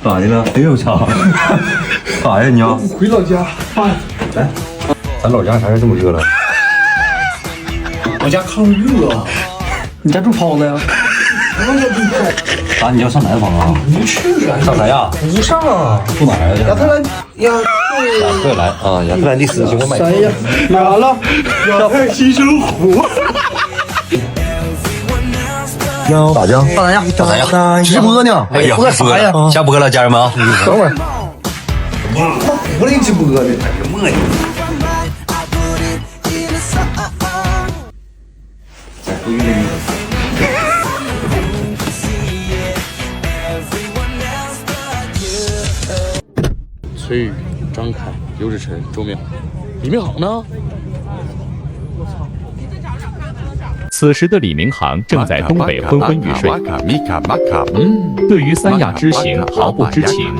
咋的了？哎呦我操！咋呀你啊？回老家。来，咱老家啥时这么热了？我家抗热。你家住泡子呀？咋你要上哪个房啊？不去啊！上啥呀？不上啊！住哪儿亚特兰亚亚特兰啊，亚特兰蒂斯，行，我买。谁呀？买完了。亚太新生活。咋的？大南呀，找啥呀？直播呢？哎呀，播啥呀？下播了，家人们啊！等会儿。不能直播呢。么呀？崔宇、张凯、刘志晨、周淼，李明好呢？此时的李明航正在东北昏昏欲睡，对于三亚之行毫不知情。